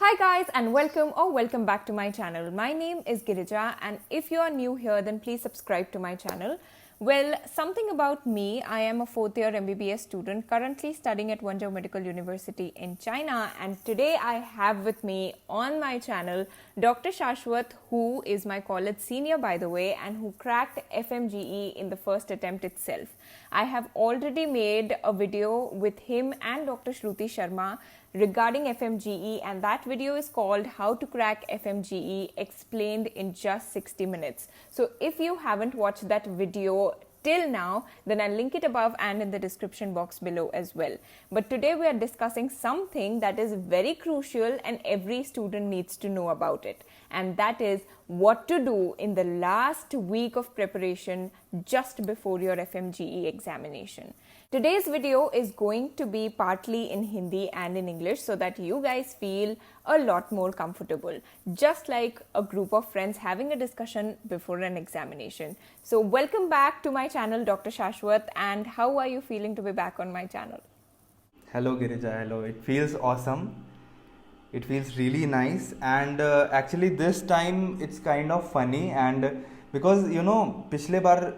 Hi guys and welcome back to my channel. My name is Girija and if you are new here then please subscribe to my channel. Well, something about me, I am a 4th year MBBS student currently studying at Wenzhou Medical University in China, and today I have with me on my channel Dr. Shashwat, who is my college senior by the way and who cracked FMGE in the first attempt itself. I have already made a video with him and Dr. Shruti Sharma regarding FMGE, and that video is called How to Crack FMGE Explained in Just 60 Minutes. So if you haven't watched that video till now, then I'll link it above and in the description box below as well. But today we are discussing something that is very crucial and every student needs to know about it, and that is what to do in the last week of preparation just before your FMGE examination. Today's video is going to be partly in Hindi and in English so that you guys feel a lot more comfortable, just like a group of friends having a discussion before an examination. So welcome back to my channel, Dr. Shashwat, and how are you feeling to be back on my channel? Hello Girija, hello. It feels awesome. It feels really nice, and actually this time it's kind of funny, and because पिछले बार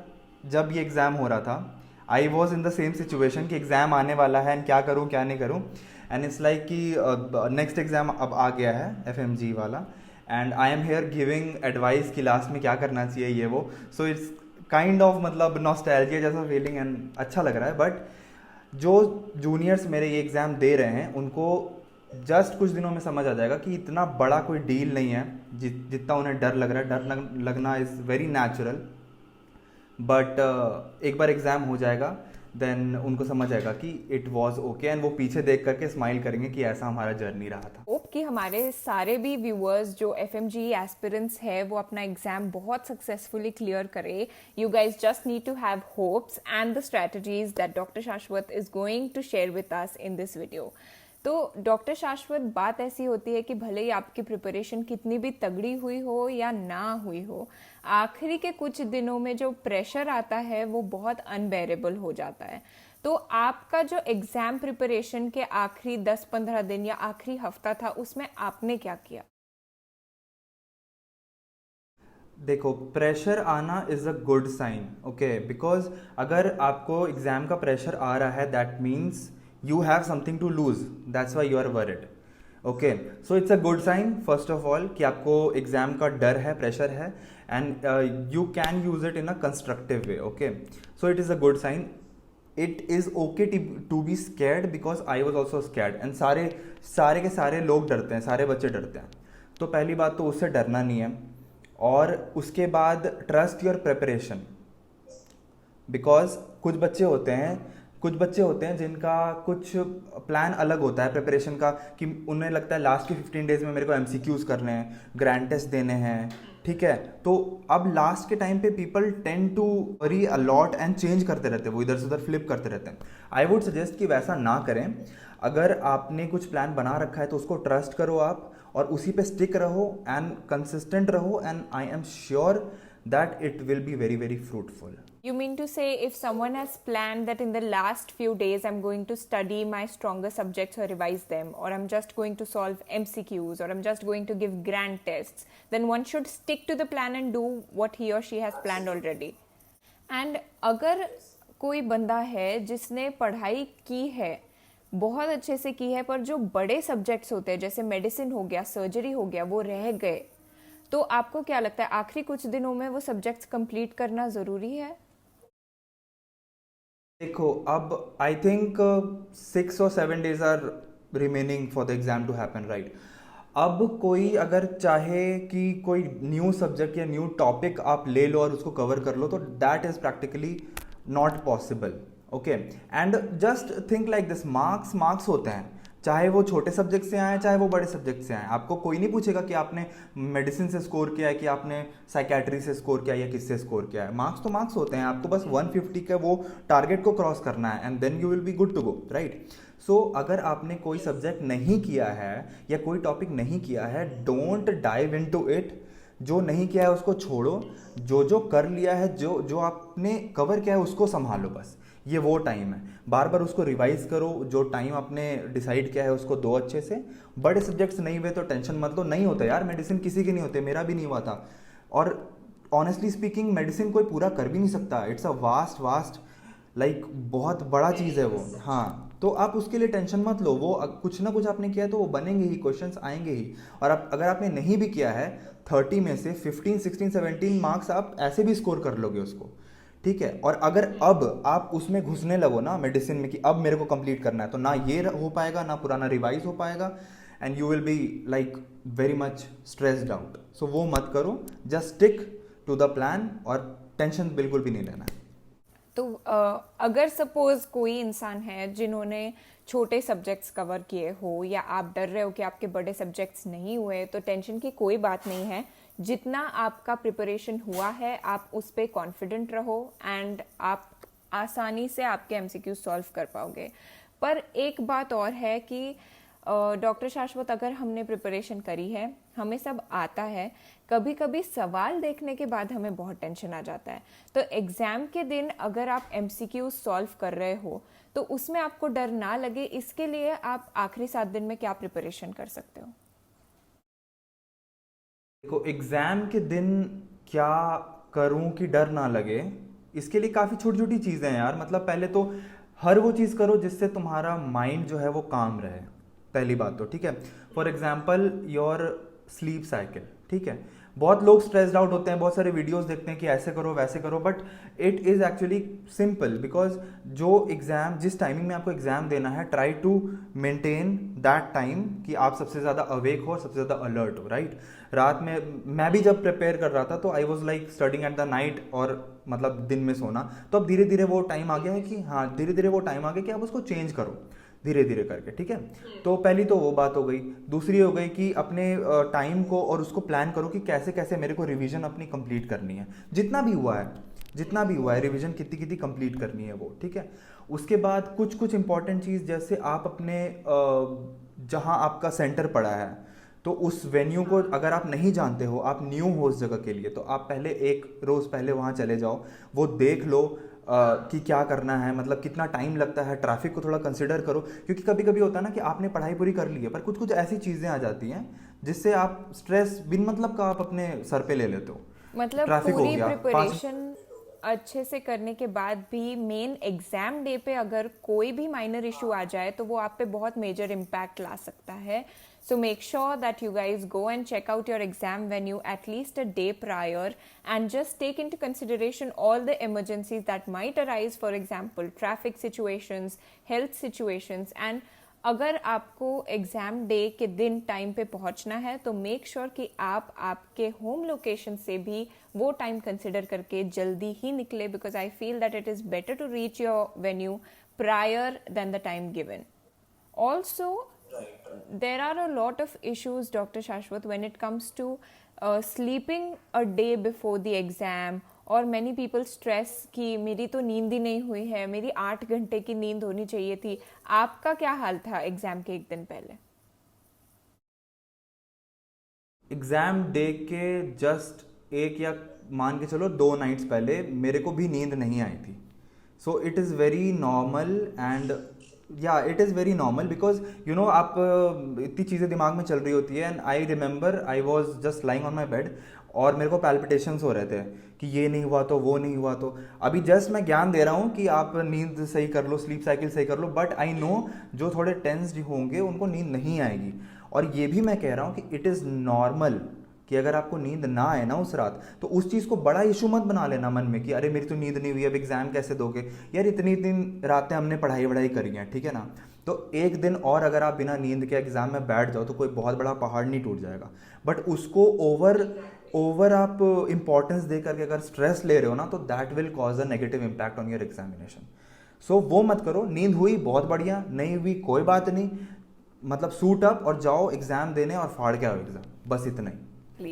जब ये exam हो रहा था I was in the same situation कि exam आने वाला है एंड क्या करूँ क्या नहीं करूँ, एंड इट्स लाइक कि नेक्स्ट एग्ज़ाम अब आ गया है FMG वाला, and I am here giving advice कि लास्ट में क्या करना चाहिए ये वो. सो इट्स काइंड ऑफ मतलब नॉस्टैल्जिया जैसा फीलिंग एंड अच्छा लग रहा है. बट जो जूनियर्स मेरे ये एग्ज़ाम दे रहे हैं उनको जस्ट कुछ दिनों में समझ आ जाएगा कि इतना बड़ा कोई डील नहीं है जितना उन्हें डर लग रहा है. डर लगना इज़ वेरी नेचुरल, बट एक बार एग्ज़ाम हो जाएगा देन उनको समझ आएगा कि इट वॉज ओके, एंड वो पीछे देख करके स्माइल करेंगे कि ऐसा हमारा जर्नी रहा था. होप कि हमारे सारे भी व्यूअर्स जो FMGE एस्पिरेंट्स है वो अपना एग्जाम बहुत सक्सेसफुली क्लियर करे. You guys just need to have hopes and the strategies that doctor Shashwat is going to share with us in this video. तो डॉक्टर शाश्वत, बात ऐसी होती है कि भले ही आपकी प्रिपरेशन कितनी भी तगड़ी हुई हो या ना हुई हो, आखिरी के कुछ दिनों में जो प्रेशर आता है वो बहुत अनबेरेबल हो जाता है. तो आपका जो एग्जाम प्रिपरेशन के आखिरी 10-15 दिन या आखिरी हफ्ता था उसमें आपने क्या किया? देखो, प्रेशर आना is a good sign, okay, because अगर आपको एग्ज़ाम का प्रेशर आ रहा है that means you have something to lose, that's why you are worried. Okay, so it's a good sign first of all कि आपको एग्ज़ाम का डर है, प्रेशर है, and you can use it in a constructive way. Okay, so it is a good sign. It is okay to be scared because I was also scared, and सारे के सारे लोग डरते हैं, सारे बच्चे डरते हैं. तो पहली बात तो उससे डरना नहीं है, और उसके बाद ट्रस्ट योर प्रिपरेशन, बिकॉज कुछ बच्चे होते हैं जिनका कुछ प्लान अलग होता है प्रिपरेशन का, कि उन्हें लगता है लास्ट के 15 डेज में मेरे को MCQs करने हैं, ग्रैंड टेस्ट देने हैं, ठीक है. तो अब लास्ट के टाइम पे people tend to worry a lot and change करते रहते हैं, वो इधर से उधर फ्लिप करते रहते हैं. आई वुड सजेस्ट कि वैसा ना करें. अगर आपने कुछ प्लान बना रखा है तो उसको ट्रस्ट करो आप, और उसी पे स्टिक रहो एंड कंसिस्टेंट रहो, and I am sure that it will be very, very fruitful. You mean to say if someone has planned that in the last few days I'm going to study my stronger subjects or revise them, or I'm just going to solve MCQs, or I'm just going to give grand tests, then one should stick to the plan and do what he or she has planned already. And अगर कोई बंदा है जिसने पढ़ाई की है, बहुत अच्छे से की है, पर जो बड़े सब्जेक्ट्स होते हैं जैसे मेडिसिन हो गया, सर्जरी हो गया, वो रह गए, तो आपको क्या लगता है आखिरी कुछ दिनों में वो सब्जेक्ट्स कंप्लीट करना ज़रूरी है? देखो, अब I think 6 or 7 days are remaining for the exam to happen, right. अब कोई अगर चाहे कि कोई न्यू सब्जेक्ट या न्यू टॉपिक आप ले लो और उसको कवर कर लो, तो that is practically not possible. Okay, and just think like this, marks होते हैं, चाहे वो छोटे सब्जेक्ट से आए चाहे वो बड़े सब्जेक्ट से आए. आपको कोई नहीं पूछेगा कि आपने मेडिसिन से स्कोर किया है कि आपने साइकेट्री से स्कोर किया है या किससे स्कोर किया है. मार्क्स तो मार्क्स होते हैं, आपको बस 150 के वो टारगेट को क्रॉस करना है, and then you will be good to go, right. So अगर आपने कोई सब्जेक्ट नहीं किया है या कोई टॉपिक नहीं किया है, डोंट डाइव इनटू इट. जो नहीं किया है उसको छोड़ो, जो कर लिया है, जो आपने कवर किया है उसको संभालो बस. ये वो टाइम है, बार बार उसको रिवाइज करो, जो टाइम आपने डिसाइड किया है उसको दो अच्छे से। बड़े सब्जेक्ट्स नहीं हुए तो टेंशन मत लो, नहीं होता यार, मेडिसिन किसी के नहीं होते, मेरा भी नहीं हुआ था। और ऑनेस्टली स्पीकिंग मेडिसिन कोई पूरा कर भी नहीं सकता, it's a vast vast like बहुत बड़ा चीज़ है वो। हाँ, तो आप उसके लिए टेंशन मत लो, वो कुछ ना कुछ आपने किया है तो वो बनेंगे ही, क्वेश्चंस आएंगे ही। और आप अगर आपने नहीं भी किया है, 30 में से 15 16 17 मार्क्स आप ऐसे भी स्कोर कर लोगे उसको, ठीक है। और अगर अब आप उसमें घुसने लगो ना मेडिसिन में कि अब मेरे को कंप्लीट करना है, तो ना ये हो पाएगा, ना पुराना रिवाइज हो पाएगा, and you will be like very much stressed out. So वो मत करो, just stick to the plan और टेंशन बिल्कुल भी नहीं लेना है। तो अगर सपोज कोई इंसान है जिन्होंने छोटे सब्जेक्ट्स कवर किए हो, या आप डर रहे हो कि आपके बड़े सब्जेक्ट्स नहीं हुए, तो टेंशन की कोई बात नहीं है। जितना आपका प्रिपरेशन हुआ है आप उस पर कॉन्फिडेंट रहो, एंड आप आसानी से आपके एमसीक्यू सॉल्व कर पाओगे। पर एक बात और है कि डॉक्टर शाश्वत, अगर हमने प्रिपरेशन करी है, हमें सब आता है, कभी कभी सवाल देखने के बाद हमें बहुत टेंशन आ जाता है। तो एग्जाम के दिन अगर आप एमसीक्यू सॉल्व कर रहे हो तो उसमें आपको डर ना लगे, इसके लिए आप आखिरी 7 दिन में क्या प्रिपरेशन कर सकते हो? देखो, एग्जाम के दिन क्या करूं कि डर ना लगे, इसके लिए काफ़ी छोटी छोटी चीज़ें हैं यार। मतलब पहले तो हर वो चीज़ करो जिससे तुम्हारा माइंड जो है वो काम रहे, पहली बात तो, ठीक है। For example your sleep cycle, ठीक है। बहुत लोग स्ट्रेस्ड आउट होते हैं, बहुत सारे वीडियोस देखते हैं कि ऐसे करो वैसे करो, but it is actually simple, because जो एग्ज़ाम जिस टाइमिंग में आपको एग्ज़ाम देना है, try to maintain that time कि आप सबसे ज़्यादा अवेक हो, सबसे ज़्यादा अलर्ट हो, राइट। रात में मैं भी जब प्रिपेयर कर रहा था तो I was like studying at the night, और मतलब दिन में सोना। तो अब धीरे धीरे वो टाइम आ गया है कि हाँ, धीरे धीरे वो टाइम आ गया कि आप उसको चेंज करो धीरे धीरे करके, ठीक है। तो पहली तो वो बात हो गई। दूसरी हो गई कि अपने टाइम को और उसको प्लान करो कि कैसे कैसे मेरे को रिवीजन अपनी कंप्लीट करनी है, जितना भी हुआ है रिवीजन कितनी कितनी कंप्लीट करनी है वो, ठीक है। उसके बाद कुछ कुछ इंपॉर्टेंट चीज़, जैसे आप अपने जहाँ आपका सेंटर पड़ा है, तो उस वेन्यू को अगर आप नहीं जानते हो, आप न्यू हो उस जगह के लिए, तो आप पहले एक रोज़ पहले वहाँ चले जाओ, वो देख लो कि क्या करना है, मतलब कितना टाइम लगता है, ट्रैफिक को थोड़ा कंसिडर करो। क्योंकि कभी कभी होता है ना कि आपने पढ़ाई पूरी कर ली है, पर कुछ कुछ ऐसी चीज़ें आ जाती हैं जिससे आप स्ट्रेस बिन मतलब का आप अपने सर पे ले लेते हो। मतलब ट्रैफिक हो पूरी गया, 5 प्रिपरेशन अच्छे से करने के बाद भी मेन एग्जाम डे पे अगर कोई भी माइनर इशू आ जाए तो वो आप पे बहुत मेजर इम्पैक्ट ला सकता है। So make sure that you guys go and check out your exam venue at least a day prior, and just take into consideration all the emergencies that might arise, for example traffic situations, health situations, and अगर आपको exam day के दिन time पे पहुंचना है तो make sure कि आप आपके होम लोकेशन से भी वो टाइम कंसिडर करके जल्दी ही निकले, because I feel that it is better to reach your venue prior then the time given. Also, there are a lot of issues, Dr. Shashwat, when it comes to sleeping a day before the exam, और many people stress कि मेरी तो नींद ही नहीं हुई है, मेरी 8 घंटे की नींद होनी चाहिए थी. आपका क्या हाल था एग्जाम के एक दिन पहले? एग्ज़ाम डे के जस्ट एक या मान के चलो 2 नाइट्स पहले मेरे को भी नींद नहीं आई थी. So it is very normal, and या it is very normal, because you know आप इतनी चीज़ें दिमाग में चल रही होती है. And I remember I was just lying on my bed, और मेरे को पैल्पिटेशंस हो रहे थे कि ये नहीं हुआ तो वो नहीं हुआ. तो अभी जस्ट मैं ज्ञान दे रहा हूँ कि आप नींद सही कर लो, स्लीप साइकिल सही कर लो, बट आई नो जो थोड़े टेंस्ड होंगे उनको नींद नहीं आएगी. और ये भी मैं कह रहा हूँ कि इट इज़ नॉर्मल कि अगर आपको नींद ना आए ना उस रात, तो उस चीज़ को बड़ा इशू मत बना लेना मन में कि अरे मेरी तो नींद नहीं हुई, अब एग्ज़ाम कैसे दोगे यार, इतनी दिन रातें हमने पढ़ाई करी हैं, ठीक है ना. तो एक दिन और अगर आप बिना नींद के एग्ज़ाम में बैठ जाओ तो कोई बहुत बड़ा पहाड़ नहीं टूट जाएगा. बट उसको ओवर आप इम्पोर्टेंस दे करके अगर स्ट्रेस ले रहे हो ना, तो that will cause a negative impact on your examination. So वो मत करो. नींद हुई बहुत बढ़िया, नहीं हुई कोई बात नहीं, मतलब सूट अप और जाओ एग्जाम देने और फाड़ के आओ एग्जाम, बस इतना ही.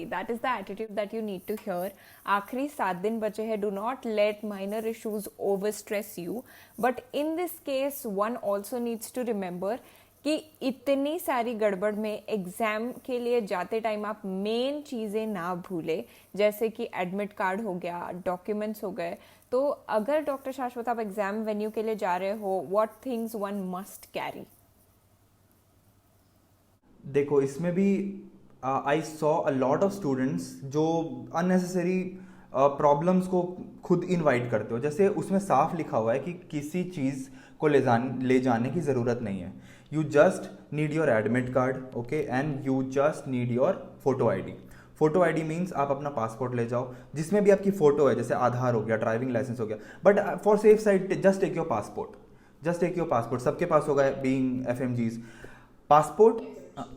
That is the attitude that you need to hear. आखिरी 7 दिन बचे हैं. Do not let minor issues overstress you. But in this case, one also needs to remember कि इतनी सारी गड़बड़ में एग्जाम के लिए जाते टाइम आप मेन चीज़ें ना भूले, जैसे कि एडमिट कार्ड हो गया, डॉक्यूमेंट्स हो गए. तो अगर डॉक्टर शाश्वत आप एग्जाम वेन्यू के लिए जा रहे हो, what things one must carry? देखो इसमें भी I saw a lot of students जो अननेसेसरी प्रॉब्लम्स को खुद इनवाइट करते हो। जैसे उसमें साफ लिखा हुआ है कि किसी चीज़ को ले जाने की ज़रूरत नहीं है। You just need your admit card, okay, and you just need your photo ID. Photo ID means आप अपना पासपोर्ट ले जाओ जिसमें भी आपकी फ़ोटो है, जैसे आधार हो गया, ड्राइविंग लाइसेंस हो गया, but for safe side just take your passport, just take your passport. सबके पास होगा being FMGs. Passport,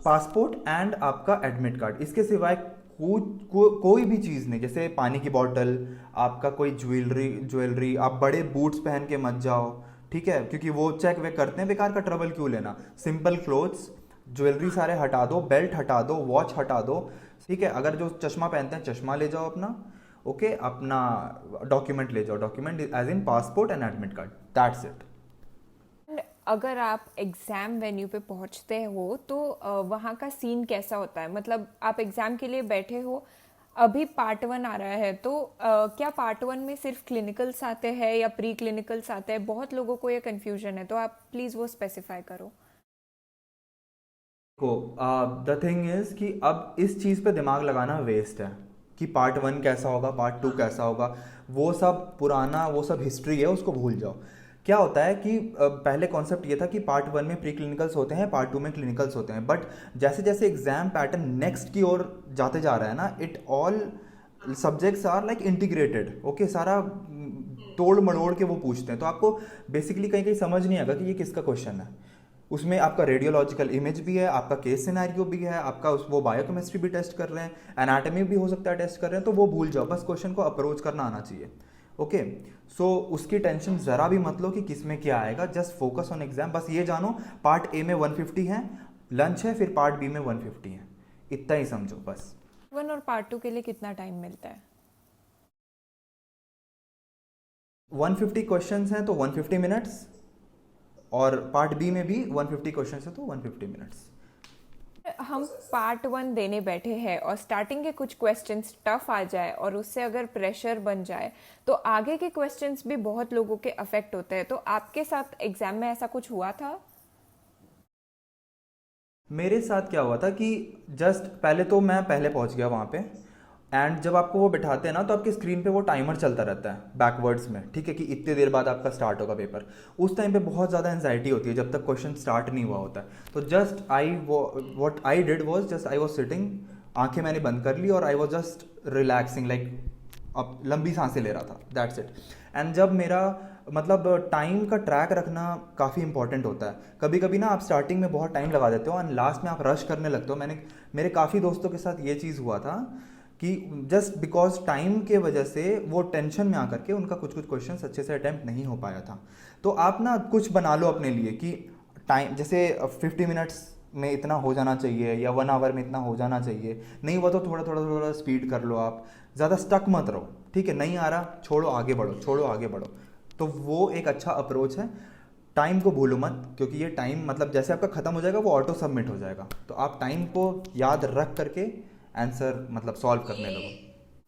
passport and आपका एडमिट कार्ड, इसके सिवाय कोई भी चीज़ नहीं। जैसे पानी की बॉटल, आपका कोई ज्वेलरी, आप बड़े बूट्स पहन के मत जाओ, ठीक है, क्योंकि वो चेक वेक करते हैं, बेकार का ट्रबल क्यों लेना। सिंपल क्लोथ्स, ज्वेलरी सारे हटा दो, बेल्ट हटा दो, वॉच हटा दो, ठीक है। अगर जो चश्मा पहनते हैं चश्मा ले जाओ अपना, ओके। अपना डॉक्यूमेंट ले जाओ, document as in passport and admit card, that's it. अगर आप एग्ज़ाम वेन्यू पे पहुंचते हो तो वहाँ का सीन कैसा होता है? मतलब आप एग्ज़ाम के लिए बैठे हो, अभी पार्ट 1 आ रहा है, तो क्या पार्ट 1 में सिर्फ क्लिनिकल्स आते हैं या प्री क्लिनिकल्स आते हैं? बहुत लोगों को ये कन्फ्यूजन है, तो आप प्लीज़ वो स्पेसिफाई करो। को द थिंग इज कि अब इस चीज़ पे दिमाग लगाना वेस्ट है कि पार्ट 1 कैसा होगा, पार्ट 2 कैसा होगा। वो सब पुराना, वो सब हिस्ट्री है, उसको भूल जाओ। क्या होता है कि पहले कॉन्सेप्ट ये था कि पार्ट 1 में प्री क्लिनिकल्स होते हैं, पार्ट 2 में क्लिनिकल्स होते हैं, बट जैसे जैसे एग्जाम पैटर्न नेक्स्ट की ओर जाते जा रहा है ना, it all subjects are like integrated, okay. सारा तोड़ मड़ोड़ के वो पूछते हैं, तो आपको बेसिकली कहीं कहीं समझ नहीं आएगा कि ये किसका क्वेश्चन है। उसमें आपका रेडियोलॉजिकल इमेज भी है, आपका केस सिनेरियो भी है, आपका वो बायोकेमिस्ट्री भी टेस्ट कर रहे हैं, एनाटॉमी भी हो सकता है टेस्ट कर रहे हैं, तो वो भूल जाओ, बस क्वेश्चन को अप्रोच करना आना चाहिए, ओके। सो उसकी टेंशन ज़रा भी मत लो कि किस में क्या आएगा, जस्ट फोकस ऑन एग्जाम। बस ये जानो पार्ट ए में 150 है, लंच है, फिर पार्ट बी में 150 है, इतना ही समझो बस। 1 और पार्ट 2 के लिए कितना टाइम मिलता है? 150 क्वेश्चंस हैं तो 150 मिनट्स, और पार्ट बी में भी 150 क्वेश्चंस है तो 150 मिनट्स। हम पार्ट 1 देने बैठे हैं और स्टार्टिंग के कुछ क्वेश्चंस टफ आ जाए और उससे अगर प्रेशर बन जाए तो आगे के क्वेश्चंस भी बहुत लोगों के अफेक्ट होते हैं। तो आपके साथ एग्जाम में ऐसा कुछ हुआ था? मेरे साथ क्या हुआ था कि जस्ट पहले तो मैं पहले पहुंच गया वहाँ पे, एंड जब आपको वो बिठाते हैं ना तो आपके स्क्रीन पे वो टाइमर चलता रहता है बैकवर्ड्स में, ठीक है, कि इतने देर बाद आपका स्टार्ट होगा पेपर। उस टाइम पे बहुत ज़्यादा एंजाइटी होती है जब तक क्वेश्चन स्टार्ट नहीं हुआ होता है। तो just what I did was just I was sitting, आंखें मैंने बंद कर ली और I was just relaxing, like अब लंबी सांसें ले रहा था, दैट्स इट। एंड जब मेरा मतलब टाइम का ट्रैक रखना काफ़ी इंपॉर्टेंट होता है। कभी कभी ना आप स्टार्टिंग में बहुत टाइम लगा देते हो एंड लास्ट में आप रश करने लगते हो। मेरे काफ़ी दोस्तों के साथ ये चीज़ हुआ था कि जस्ट बिकॉज टाइम के वजह से वो टेंशन में आकर के उनका कुछ कुछ क्वेश्चन अच्छे से अटैम्प्ट नहीं हो पाया था। तो आप ना कुछ बना लो अपने लिए कि टाइम जैसे 50 मिनट्स में इतना हो जाना चाहिए या 1 आवर में इतना हो जाना चाहिए, नहीं हुआ तो थोड़ा थोड़ा थोड़ा स्पीड कर लो, आप ज़्यादा स्टक मत रहो, ठीक है। नहीं आ रहा, छोड़ो आगे बढ़ो, छोड़ो आगे बढ़ो। तो वो एक अच्छा अप्रोच है। टाइम को भूलो मत, क्योंकि ये टाइम मतलब जैसे आपका ख़त्म हो जाएगा वो ऑटो सबमिट हो जाएगा। तो आप टाइम को याद रख करके आंसर मतलब सॉल्व करने लगो।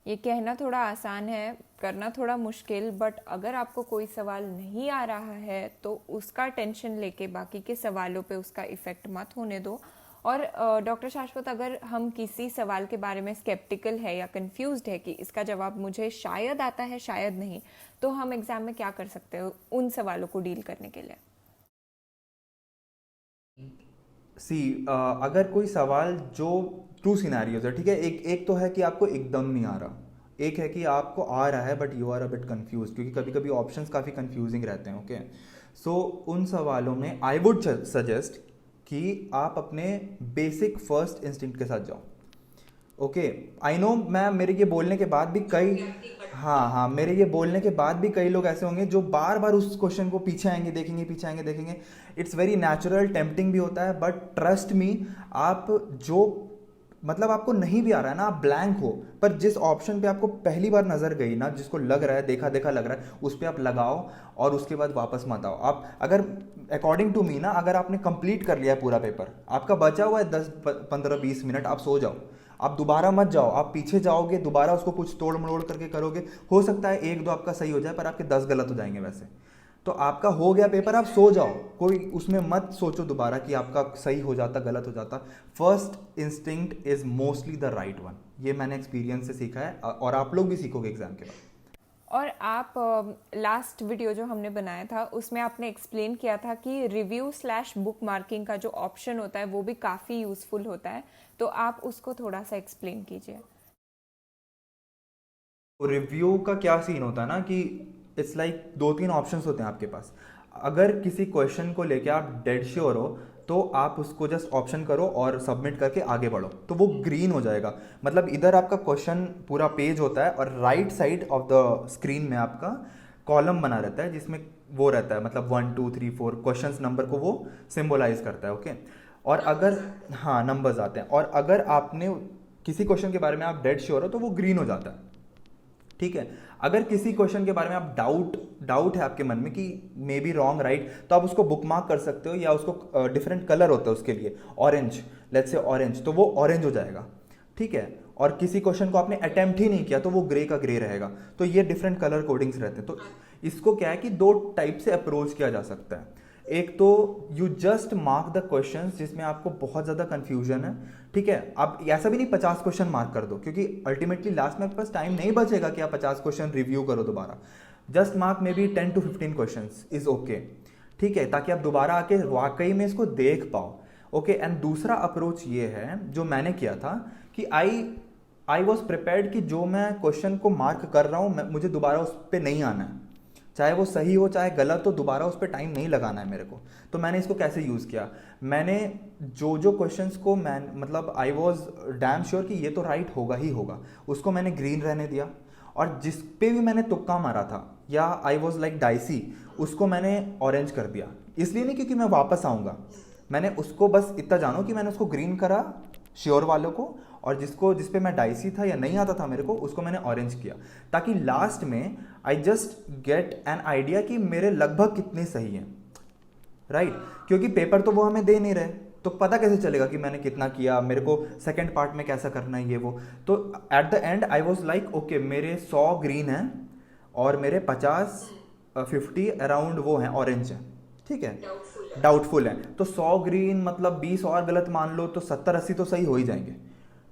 ये कहना थोड़ा आसान है, करना थोड़ा मुश्किल, बट अगर आपको कोई सवाल नहीं आ रहा है तो उसका टेंशन लेके बाकी के सवालों पे उसका इफ़ेक्ट मत होने दो। और डॉक्टर शाश्वत, अगर हम किसी सवाल के बारे में स्केप्टिकल है या कंफ्यूज्ड है कि इसका जवाब मुझे शायद आता है शायद नहीं, तो हम एग्ज़ाम में क्या कर सकते हो उन सवालों को डील करने के लिए? अगर कोई सवाल जो ट्रू सिनेरियोज है, ठीक है, एक तो है कि आपको एकदम नहीं आ रहा, एक है कि आपको आ रहा है but you are a bit confuse, क्योंकि कभी कभी ऑप्शंस काफ़ी कंफ्यूजिंग रहते हैं, ओके। सो उन सवालों में आई वुड सजेस्ट कि आप अपने बेसिक फर्स्ट इंस्टिंक्ट के साथ जाओ, ओके। आई नो मैं मेरे ये बोलने के बाद भी कई हाँ मेरे ये बोलने के बाद भी कई लोग ऐसे होंगे जो बार बार उस क्वेश्चन को पीछे आएंगे, देखेंगे, पीछे आएंगे, देखेंगे। इट्स वेरी नेचुरल, टेम्पटिंग भी होता है, बट ट्रस्ट मी, आप जो मतलब आपको नहीं भी आ रहा है ना, आप ब्लैंक हो, पर जिस ऑप्शन पे आपको पहली बार नजर गई ना, जिसको लग रहा है, देखा देखा लग रहा है, उस पर आप लगाओ और उसके बाद वापस मत आओ। आप अगर अकॉर्डिंग टू मी ना, अगर आपने कंप्लीट कर लिया है पूरा पेपर, आपका बचा हुआ है 10 15 20 मिनट, आप सो जाओ। आप दोबारा मत जाओ, आप पीछे जाओगे दोबारा उसको कुछ तोड़ मरोड़ करके करोगे, हो सकता है एक दो आपका सही हो जाए पर आपके 10 गलत हो जाएंगे वैसे। तो आपका हो गया पेपर, आप सो जाओ, कोई उसमें मत सोचो दोबारा कि आपका सही हो जाता गलत हो जाता। First instinct is mostly the right one, ये मैंने एक्सपीरियंस से सीखा है और आप लोग भी सीखोगे एग्जाम के बाद। और आप लास्ट वीडियो जो हमने बनाया था उसमें आपने एक्सप्लेन किया था कि रिव्यू/बुक मार्किंग का जो ऑप्शन होता है वो भी काफ़ी यूज़फुल होता है, तो आप उसको थोड़ा सा एक्सप्लेन कीजिए। रिव्यू का क्या सीन होता है ना कि इट्स लाइक दो तीन ऑप्शंस होते हैं आपके पास। अगर किसी क्वेश्चन को लेके आप डेड श्योर हो तो आप उसको जस्ट ऑप्शन करो और सबमिट करके आगे बढ़ो, तो वो ग्रीन हो जाएगा। मतलब इधर आपका क्वेश्चन पूरा पेज होता है और right side of the screen में आपका कॉलम बना रहता है जिसमें वो रहता है, मतलब 1 2 3 4 क्वेश्चंस नंबर को वो सिंबलाइज करता है। ओके, और अगर हाँ नंबर्स आते हैं, और अगर आपने किसी क्वेश्चन के बारे में आप डेड श्योर हो तो वो ग्रीन हो जाता है। ठीक है, अगर किसी क्वेश्चन के बारे में आप डाउट है आपके मन में कि मे बी रॉन्ग राइट, तो आप उसको बुक मार्क कर सकते हो, या उसको डिफरेंट कलर होता है उसके लिए, ऑरेंज, लेट्स से ऑरेंज, तो वो ऑरेंज हो जाएगा। ठीक है, और किसी क्वेश्चन को आपने अटेम्प्ट ही नहीं किया तो वो ग्रे का ग्रे रहेगा। तो ये डिफरेंट कलर कोडिंग्स रहते हैं। तो इसको क्या है कि दो टाइप से अप्रोच किया जा सकता है। एक तो you just mark the questions जिसमें आपको बहुत ज़्यादा कंफ्यूजन है। ठीक है, आप ऐसा भी नहीं 50 क्वेश्चन मार्क कर दो, क्योंकि अल्टीमेटली लास्ट में आपके पास टाइम नहीं बचेगा कि आप 50 क्वेश्चन रिव्यू करो दोबारा। Just mark may be 10 to 15 question is okay. ठीक है, ताकि आप दोबारा आके वाकई में इसको देख पाओ। ओके, एंड दूसरा अप्रोच ये है जो मैंने किया था कि आई वॉज प्रिपेयर्ड कि जो मैं क्वेश्चन को मार्क कर रहा हूँ मुझे दोबारा उस पर नहीं आना है, चाहे वो सही हो चाहे गलत हो, दोबारा उस पर टाइम नहीं लगाना है मेरे को। तो मैंने इसको कैसे यूज़ किया, मैंने जो क्वेश्चंस को मतलब आई वॉज डैम श्योर कि ये तो राइट होगा ही होगा, उसको मैंने ग्रीन रहने दिया। और जिस पे भी मैंने तुक्का मारा था या आई वॉज लाइक डाइसी, उसको मैंने ऑरेंज कर दिया। इसलिए नहीं क्योंकि मैं वापस आऊँगा, मैंने उसको बस इतना जानो कि मैंने उसको ग्रीन करा श्योर वालों को, और जिस पे मैं डाइसी था या नहीं आता था मेरे को, उसको मैंने ऑरेंज किया, ताकि लास्ट में I just get an idea कि मेरे लगभग कितने सही हैं। राइट, क्योंकि पेपर तो वो हमें दे नहीं रहे, तो पता कैसे चलेगा कि मैंने कितना किया, मेरे को सेकंड पार्ट में कैसा करना है ये वो। तो at the and I was like okay, मेरे 100 ग्रीन हैं और मेरे 50 अराउंड वो हैं ऑरेंज हैं। ठीक है, डाउटफुल है, तो 100 ग्रीन मतलब 20 और गलत मान लो तो 70-80 तो सही हो ही जाएंगे।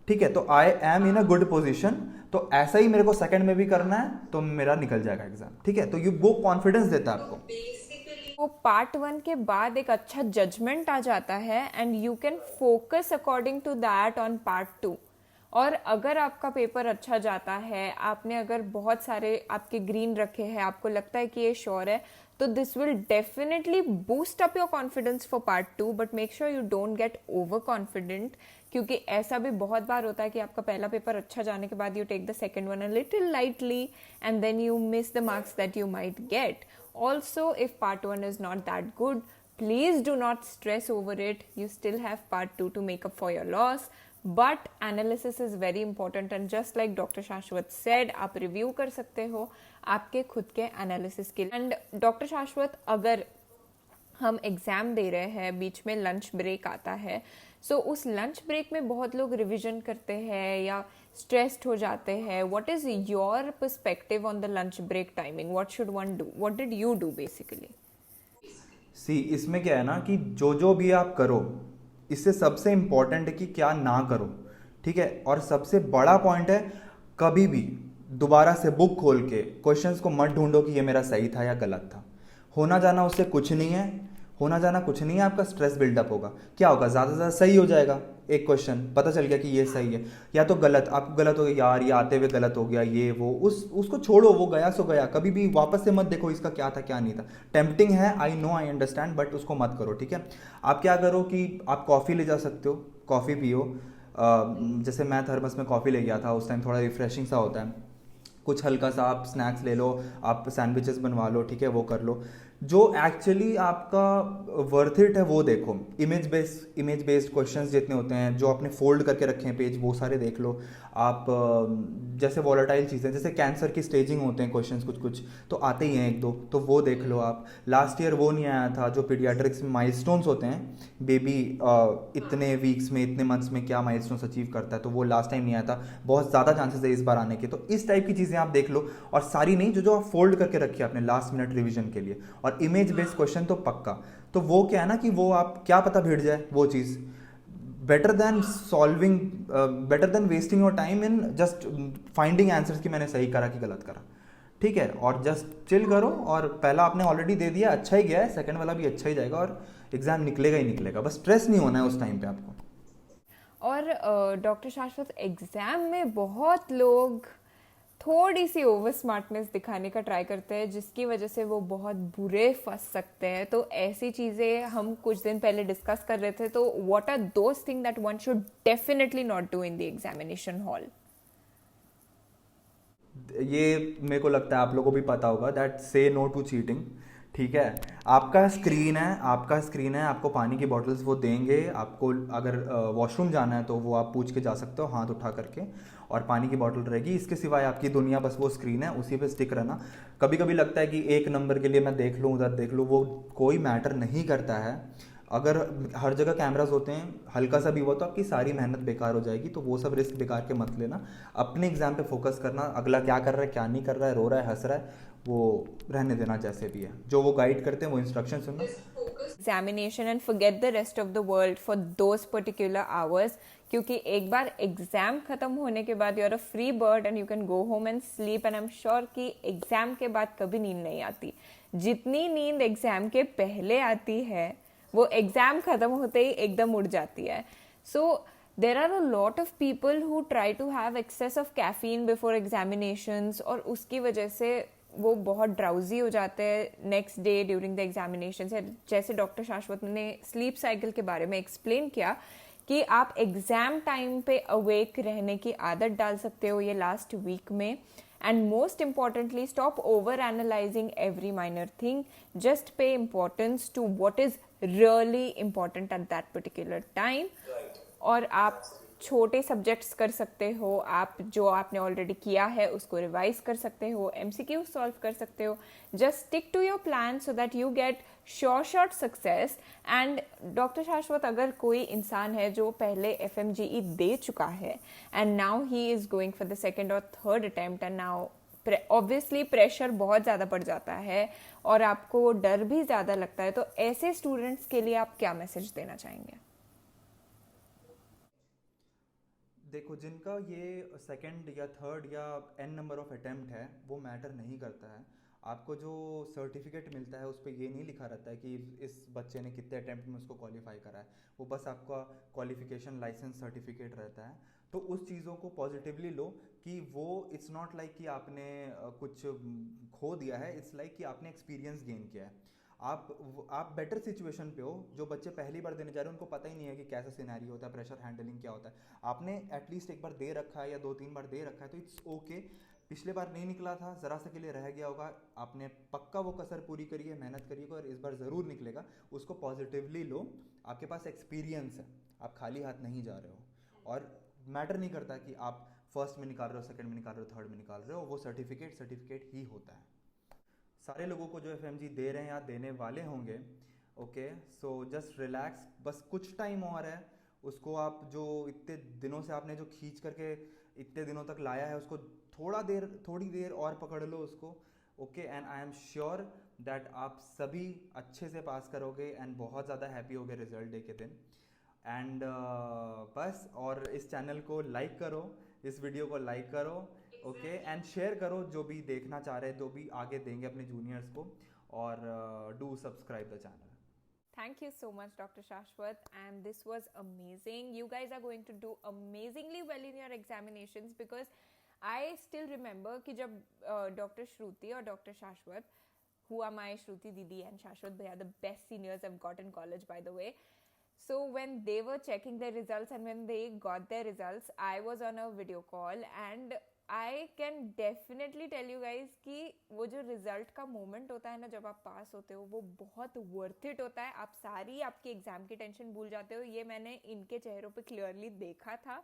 ठीक है, तो I am in a good position. तो ऐसा ही मेरे को सेकंड में भी करना है तो मेरा निकल जाएगा एग्जाम। ठीक है, तो ये वो कॉन्फिडेंस देता है आपको। वो पार्ट 1 के बाद एक अच्छा जजमेंट आ जाता है and you can focus according to that on part 2। और अगर आपका पेपर अच्छा जाता है, आपने अगर बहुत सारे आपके ग्रीन रखे हैं, आपको लगता है कि ये श्योर है, तो this will definitely boost up your confidence for part 2, but make sure you don't get over confident, क्योंकि ऐसा भी बहुत बार होता है कि आपका पहला पेपर अच्छा जाने के बाद you take the second one a little lightly and then you miss the marks that you might get. Also, if part 1 is not that good, please do not stress over it. You still have part 2 to make up for your loss. But analysis is very important, and just like Dr. Shashwat said, आप review कर सकते हो आपके खुद के analysis के लिए. And Dr. Shashwat, अगर हम एग्ज़ाम दे रहे हैं, बीच में लंच ब्रेक आता है, सो उस लंच ब्रेक में बहुत लोग रिविजन करते हैं या स्ट्रेस्ड हो जाते हैं. What is your perspective on the lunch break timing? What should one do? What did you do basically? See, इसमें क्या है ना कि जो भी आप करो, इससे सबसे इम्पॉर्टेंट है कि क्या ना करो. ठीक है, और सबसे बड़ा पॉइंट है, कभी भी दोबारा से बुक खोल के क्वेश्चंस को मत ढूंढो कि ये मेरा सही था या गलत था. होना जाना उससे कुछ नहीं है, होना जाना कुछ नहीं है. आपका स्ट्रेस बिल्डअप होगा. क्या होगा, ज़्यादा से ज़्यादा सही हो जाएगा. एक क्वेश्चन पता चल गया कि ये सही है, या तो गलत. आप गलत हो गया, यार ये आते हुए गलत हो गया, ये वो, उसको छोड़ो, वो गया सो गया. कभी भी वापस से मत देखो इसका क्या था क्या नहीं था. टेम्पटिंग है, I know, I understand, but उसको मत करो. ठीक है, आप क्या करो कि आप कॉफ़ी ले जा सकते हो, कॉफ़ी पियो. जैसे मैं थर्मस में कॉफ़ी ले गया था, उस टाइम थोड़ा रिफ्रेशिंग सा होता है. कुछ हल्का सा आप स्नैक्स ले लो, आप सैंडविचेस बनवा लो. ठीक है, वो कर लो. जो एक्चुअली आपका वर्थ इट है वो देखो। इमेज बेस्ड क्वेश्चंस जितने होते हैं जो आपने फोल्ड करके रखे हैं पेज, वो सारे देख लो आप। जैसे वॉलेटाइल चीज़ें, जैसे कैंसर की स्टेजिंग होते हैं क्वेश्चंस कुछ कुछ तो आते ही हैं एक दो, तो वो देख लो आप। लास्ट ईयर वो नहीं आया था जो पीडियाट्रिक्स में माइलस्टोन्स होते हैं, बेबी इतने वीक्स में इतने मंथ्स में क्या माइलस्टोन्स अचीव करता है, तो वो लास्ट टाइम नहीं आया था। बहुत ज़्यादा चांसेस है इस बार आने के, तो इस टाइप की चीज़ें आप देख लो। और सारी नहीं, जो जो आप फोल्ड करके रखी है अपने लास्ट मिनट रिविजन के लिए। और इमेज बेस्ड क्वेश्चन तो पक्का। तो वो क्या है ना कि वो आप क्या पता भिड़ जाए वो चीज़, better than solving, better than wasting your time in just finding answers कि मैंने सही करा कि गलत करा। ठीक है, और जस्ट चिल करो। और पहला आपने ऑलरेडी दे दिया, अच्छा ही गया है, सेकंड वाला भी अच्छा ही जाएगा और एग्जाम निकलेगा ही निकलेगा। बस स्ट्रेस नहीं होना है उस टाइम पे आपको। और डॉक्टर शाश्वत, एग्ज़ाम में बहुत लोग थोड़ी सी ओवर स्मार्टनेस दिखाने का ट्राई करते हैं, जिसकी वजह से वो बहुत बुरे फंस सकते हैं। तो ऐसी चीज़ें हम कुछ दिन पहले डिस्कस कर रहे थे, तो what are those thing that one should definitely not do in the examination hall? ये मेरे को लगता है आप लोगों को भी पता होगा, दैट से नो टू चीटिंग। ठीक है, आपका स्क्रीन है, आपका स्क्रीन है, आपको पानी की बॉटल्स वो देंगे। आपको अगर वॉशरूम जाना है तो वो आप पूछ के जा सकते हो हाथ उठा करके, और पानी की बॉटल रहेगी। इसके सिवाय आपकी दुनिया बस वो स्क्रीन है, उसी पे स्टिक रहना। कभी कभी लगता है कि एक नंबर के लिए मैं देख लूँ उधर देख लूँ, वो कोई मैटर नहीं करता है। अगर हर जगह कैमरास होते हैं, हल्का सा भी हुआ तो आपकी सारी मेहनत बेकार हो जाएगी। तो वो सब रिस्क बेकार के मत लेना, अपने एग्जाम पे फोकस करना। अगला क्या कर रहा है क्या नहीं कर रहा है, रो रहा है हंस रहा है, वो रहने देना जैसे भी है। जो वो गाइड करते हैं वो इंस्ट्रक्शन सुनना। Examination and forget the rest of the world for those particular hours, क्योंकि एक बार एग्जाम खत्म होने के बाद you are a free bird and you can go home and sleep. And I am sure कि एग्जाम के बाद कभी नींद नहीं आती। जितनी नींद एग्जाम के पहले आती है वो एग्जाम खत्म होते ही एकदम उड़ जाती है। सो there are a lot of people who try to have excess of caffeine before examinations, और उसकी वजह से वो बहुत ड्राउजी हो जाते हैं next day during the examination. जैसे डॉक्टर शाश्वत ने स्लीप साइकिल के बारे में एक्सप्लेन किया कि आप एग्जाम टाइम पे अवेक रहने की आदत डाल सकते हो ये लास्ट वीक में। And most importantly, stop over analysing every minor thing, just pay importance to what is really important at that particular time. और आप छोटे सब्जेक्ट्स कर सकते हो, आप जो आपने ऑलरेडी किया है उसको रिवाइज कर सकते हो, एमसीक्यू सॉल्व कर सकते हो। Just stick to your plan so that you get short success. And doctor Shashwat, अगर कोई इंसान है जो पहले एफएमजीई दे चुका है and now he is going for the second और third attempt, and now obviously pressure बहुत ज़्यादा बढ़ जाता है और आपको डर भी ज़्यादा लगता है, तो ऐसे स्टूडेंट्स के लिए आप क्या मैसेज देना चाहेंगे? देखो, जिनका ये सेकंड या थर्ड या एन नंबर ऑफ अटेम्प्ट है, वो मैटर नहीं करता है। आपको जो सर्टिफिकेट मिलता है उस पर ये नहीं लिखा रहता है कि इस बच्चे ने कितने अटेम्प्ट में उसको क्वालिफाई करा है। वो बस आपका क्वालिफिकेशन लाइसेंस सर्टिफिकेट रहता है। तो उस चीज़ों को पॉजिटिवली लो कि वो इट्स नॉट लाइक कि आपने कुछ खो दिया है, इट्स लाइक कि आपने एक्सपीरियंस गेन किया है। आप बेटर सिचुएशन पे हो। जो बच्चे पहली बार देने जा रहे हैं उनको पता ही नहीं है कि कैसा सिनेरियो होता है, प्रेशर हैंडलिंग क्या होता है। आपने एटलीस्ट एक बार दे रखा है या दो तीन बार दे रखा है तो इट्स ओके। पिछले बार नहीं निकला था, ज़रा सा के लिए रह गया होगा, आपने पक्का वो कसर पूरी करी है, मेहनत करी है और इस बार ज़रूर निकलेगा। उसको पॉजिटिवली लो। आपके पास एक्सपीरियंस है, आप खाली हाथ नहीं जा रहे हो। और मैटर नहीं करता कि आप फर्स्ट में निकाल रहे हो, सेकंड में निकाल रहे हो, थर्ड में निकाल रहे हो, वो सर्टिफिकेट ही होता है। सारे लोगों को जो एफएमजी दे रहे हैं या देने वाले होंगे, ओके, सो जस्ट रिलैक्स। बस कुछ टाइम और है, उसको आप जो इतने दिनों से आपने जो खींच करके इतने दिनों तक लाया है उसको थोड़ी देर और पकड़ लो उसको। Okay, and I am sure that आप सभी अच्छे से पास करोगे एंड बहुत ज़्यादा हैप्पी होगे रिजल्ट डे के दिन। एंड बस, और इस चैनल को लाइक करो, इस वीडियो को लाइक करो, ओके, एंड शेयर करो जो भी देखना चाह रहे हैं, जो भी आगे देंगे अपने जूनियर्स को। और do subscribe the channel. Thank you so much, Dr. Shashwat. And this was amazing. You guys are going to do amazingly well in your examinations, because I still remember कि जब Dr. Shruti और Dr. Shashwat, who are my Shruti Didi and Shashwat Bhaiya, the best seniors I've got in college, by the way. So when they were checking their results and when they got their results, I was on a video call and I can definitely tell you guys कि वो जो result का moment होता है ना जब आप पास होते हो वो बहुत वर्थ इट होता है. आप सारी आपकी एग्जाम की टेंशन भूल जाते हो. ये मैंने इनके चेहरों पे क्लियरली देखा था.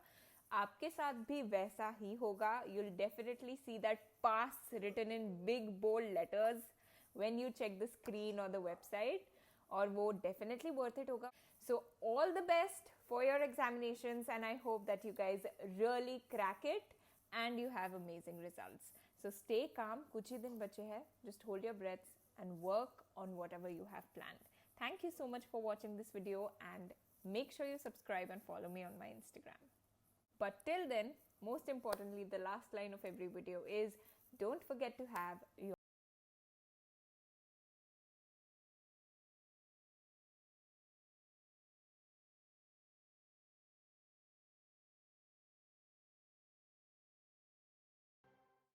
आपके साथ भी वैसा ही होगा. You will definitely see that pass written in big bold letters when you check the screen और द वेबसाइट. और वो डेफिनेटली वर्थ इट होगा. So all the best for your examinations and I hope that you guys really crack it and you have amazing results. So stay calm. कुछ ही दिन बचे हैं. Just hold your breaths and work on whatever you have planned. Thank you so much for watching this video and make sure you subscribe and follow me on my Instagram. But till then, most importantly, the last line of every video is don't forget to have your